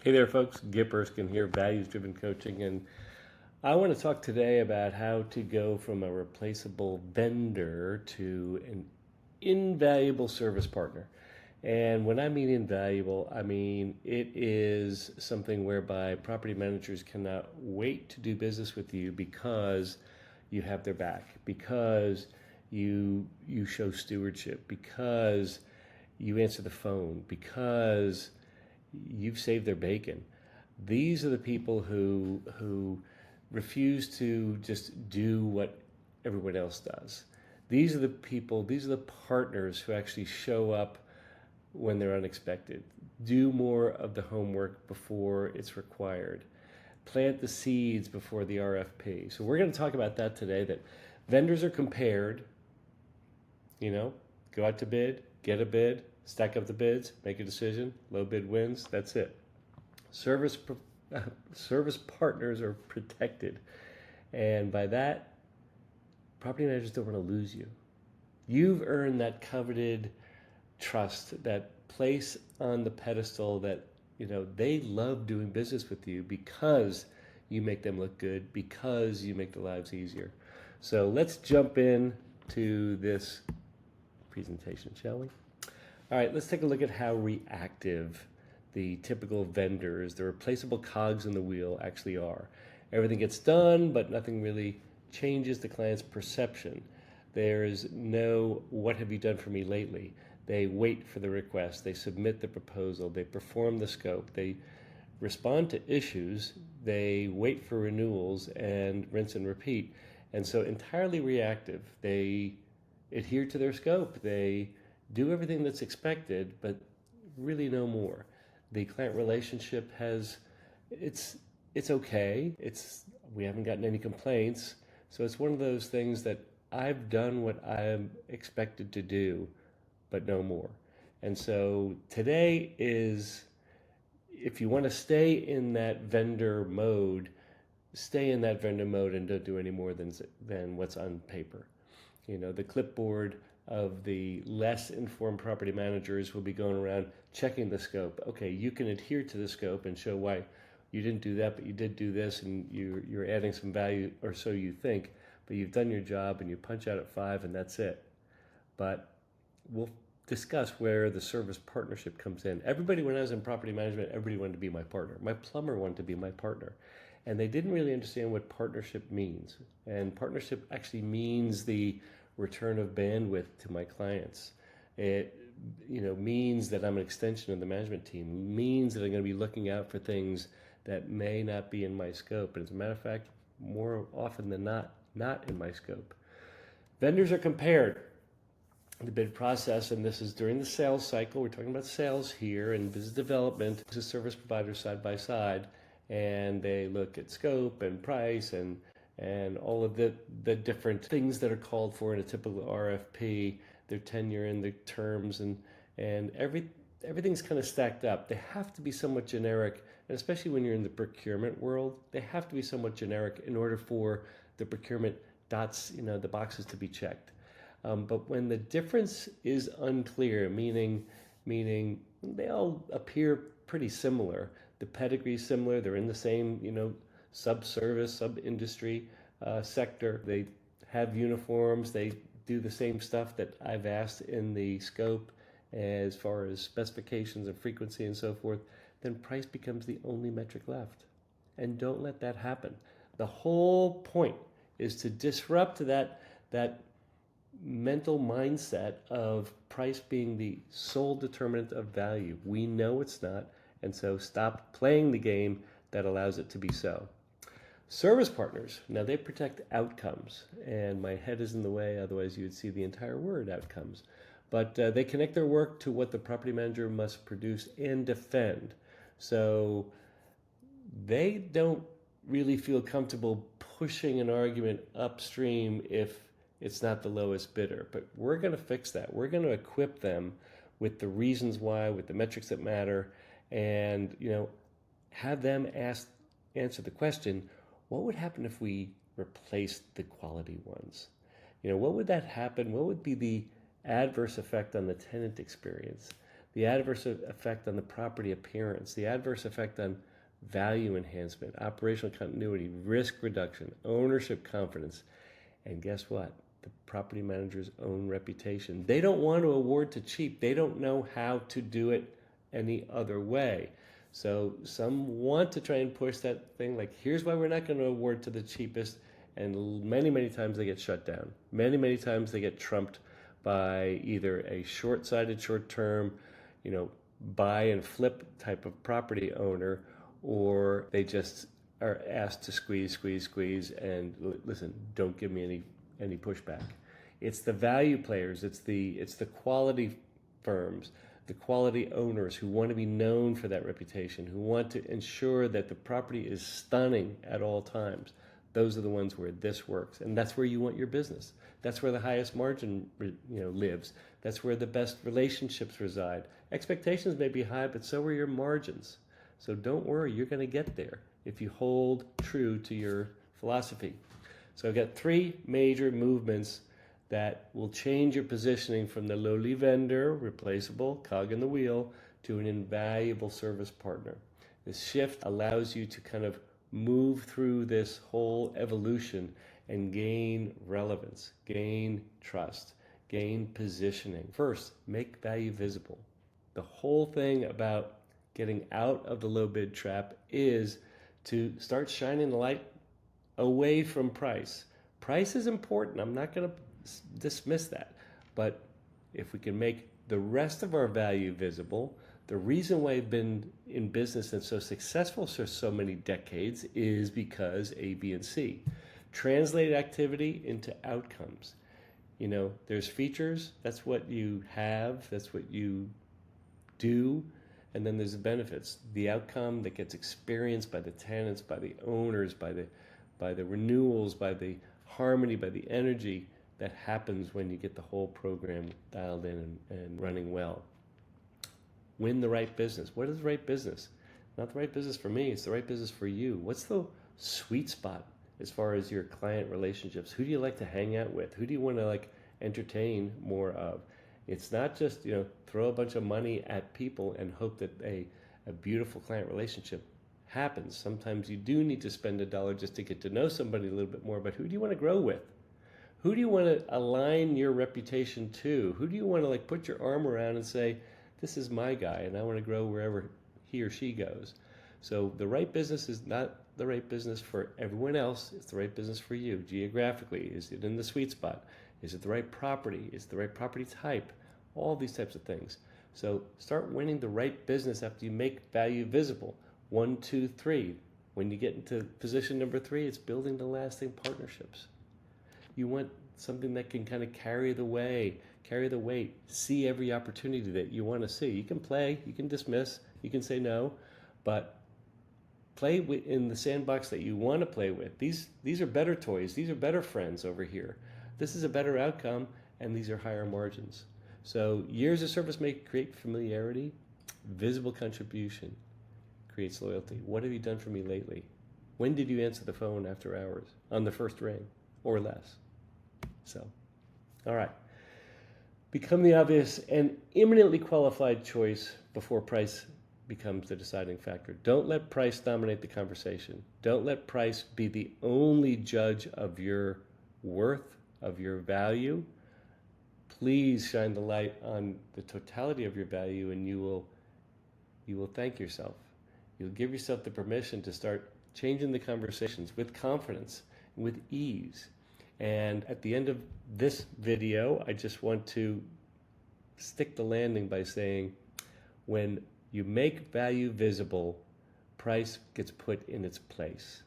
Hey there, folks. Gip Erskine here, Values Driven Coaching. And I want to talk today about how to go from a replaceable vendor to an invaluable service partner. And when I mean invaluable, I mean it is something whereby property managers cannot wait to do business with you because you have their back, because you show stewardship, because you answer the phone, because you've saved their bacon. These are the people who refuse to just do what everyone else does. These are the people, these are the partners who actually show up when they're unexpected. Do more of the homework before it's required. Plant the seeds before the RFP. So we're going to talk about that today, that vendors are compared, go out to bid, get a bid, stack up the bids, make a decision, low bid wins, that's it. Service service partners are protected. And by that, property managers don't want to lose you. You've earned that coveted trust, that place on the pedestal that, they love doing business with you because you make them look good, because you make their lives easier. So let's jump in to this presentation, shall we? All right, let's take a look at how reactive the typical vendors, the replaceable cogs in the wheel, actually are. Everything gets done, but nothing really changes the client's perception. There's no, what have you done for me lately? They wait for the request, they submit the proposal, they perform the scope, they respond to issues, they wait for renewals and rinse and repeat. And so entirely reactive. They adhere to their scope. They do everything that's expected, but really no more. The client relationship it's okay. We haven't gotten any complaints. So it's one of those things that I've done what I'm expected to do, but no more. And so today is, if you want to stay in that vendor mode, stay in that vendor mode and don't do any more than what's on paper. The clipboard of the less informed property managers will be going around checking the scope. Okay, you can adhere to the scope and show why you didn't do that, but you did do this, and you're adding some value, or so you think, but you've done your job and you punch out at 5 and that's it. But we'll discuss where the service partnership comes in. Everybody, when I was in property management, everybody wanted to be my partner. My plumber wanted to be my partner. And they didn't really understand what partnership means. And partnership actually means the return of bandwidth to my clients. It means that I'm an extension of the management team. It means that I'm going to be looking out for things that may not be in my scope. And as a matter of fact, more often than not in my scope. Vendors are compared. The bid process, and this is during the sales cycle. We're talking about sales here and business development. This is service providers side by side, and they look at scope and price and all of the different things that are called for in a typical RFP, their tenure and their terms, and everything's kind of stacked up. They have to be somewhat generic, and especially when you're in the procurement world, they have to be somewhat generic in order for the procurement dots, the boxes to be checked. But when the difference is unclear, meaning they all appear pretty similar, the pedigree is similar, they're in the same sub-service, sub-industry sector, they have uniforms, they do the same stuff that I've asked in the scope as far as specifications and frequency and so forth, then price becomes the only metric left. And don't let that happen. The whole point is to disrupt that mental mindset of price being the sole determinant of value. We know it's not, and so stop playing the game that allows it to be so. Service partners, now they protect outcomes, and my head is in the way, otherwise you would see the entire word outcomes. But they connect their work to what the property manager must produce and defend. So they don't really feel comfortable pushing an argument upstream if it's not the lowest bidder. But we're going to fix that. We're going to equip them with the reasons why, with the metrics that matter, and have them answer the question, what would happen if we replaced the quality ones? What would that happen? What would be the adverse effect on the tenant experience? the adverse effect on the property appearance, the adverse effect on value enhancement, operational continuity, risk reduction, ownership confidence, and guess what? The property manager's own reputation. They don't want to award to cheap. They don't know how to do it any other way. So some want to try and push that thing like, here's why we're not going to award to the cheapest. And many times they get shut down. Many times they get trumped by either a short-sighted, short-term, buy and flip type of property owner, or they just are asked to squeeze, and listen, don't give me any pushback. It's the value players, it's the quality firms, the quality owners who want to be known for that reputation, who want to ensure that the property is stunning at all times. Those are the ones where this works, and that's where you want your business. That's where the highest margin, lives. That's where the best relationships reside. Expectations may be high, but so are your margins. So don't worry, you're going to get there if you hold true to your philosophy. So I've got 3 major movements that will change your positioning from the lowly vendor, replaceable, cog in the wheel, to an invaluable service partner. This shift allows you to kind of move through this whole evolution and gain relevance, gain trust, gain positioning. First, make value visible. The whole thing about getting out of the low bid trap is to start shining the light away from price. Price is important. I'm not going to dismiss that. But if we can make the rest of our value visible, the reason why I've been in business and so successful for so many decades is because A, B, and C. Translate activity into outcomes. There's features, that's what you have, that's what you do, and then there's the benefits. The outcome that gets experienced by the tenants, by the owners, by the renewals, by the harmony, by the energy that happens when you get the whole program dialed in and running well. Win the right business. What is the right business? Not the right business for me, it's the right business for you. What's the sweet spot as far as your client relationships? Who do you like to hang out with? Who do you want to entertain more of? It's not just, throw a bunch of money at people and hope that a beautiful client relationship happens. Sometimes you do need to spend $1 just to get to know somebody a little bit more, but who do you want to grow with? Who do you want to align your reputation to? Who do you want to put your arm around and say, this is my guy and I want to grow wherever he or she goes? So the right business is not the right business for everyone else. It's the right business for you. Geographically, is it in the sweet spot? Is it the right property? Is it the right property type? All these types of things. So start winning the right business after you make value visible. 1, 2, 3. When you get into position number 3, it's building the lasting partnerships. You want something that can kind of carry the weight, see every opportunity that you want to see. You can play, you can dismiss, you can say no, but play in the sandbox that you want to play with. These are better toys. These are better friends over here. This is a better outcome, and these are higher margins. So years of service may create familiarity. Visible contribution creates loyalty. What have you done for me lately? When did you answer the phone after hours? On the first ring or less? So, all right. Become the obvious and imminently qualified choice before price becomes the deciding factor. Don't let price dominate the conversation. Don't let price be the only judge of your worth, of your value. Please shine the light on the totality of your value, and you will thank yourself. You'll give yourself the permission to start changing the conversations with confidence, with ease. And at the end of this video, I just want to stick the landing by saying, when you make value visible, price gets put in its place.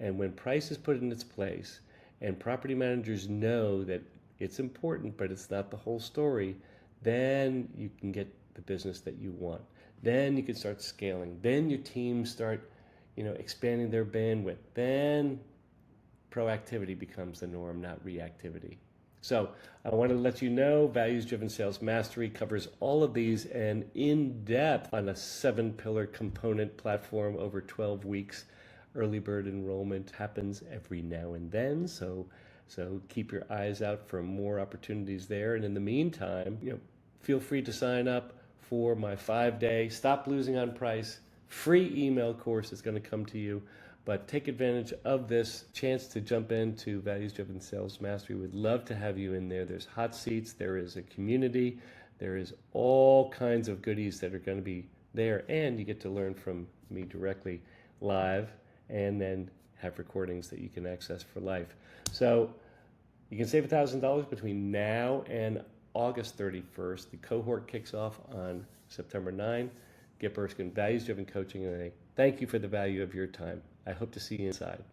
And when price is put in its place, and property managers know that it's important, but it's not the whole story, then you can get the business that you want. Then you can start scaling. Then your teams start, expanding their bandwidth. Then proactivity becomes the norm, not reactivity. So I want to let you know, Values-Driven Sales Mastery covers all of these and in depth on a 7-pillar component platform over 12 weeks. Early bird enrollment happens every now and then, so keep your eyes out for more opportunities there. And in the meantime, feel free to sign up for my 5-day Stop Losing on Price free email course that's going to come to you. But take advantage of this chance to jump into Values Driven Sales Mastery. We'd love to have you in there. There's hot seats, there is a community, there is all kinds of goodies that are going to be there, and you get to learn from me directly live, and then have recordings that you can access for life. So you can save $1,000 between now and August 31st. The cohort kicks off on September 9. Get Erskine Values Driven Coaching, and I thank you for the value of your time. I hope to see you inside.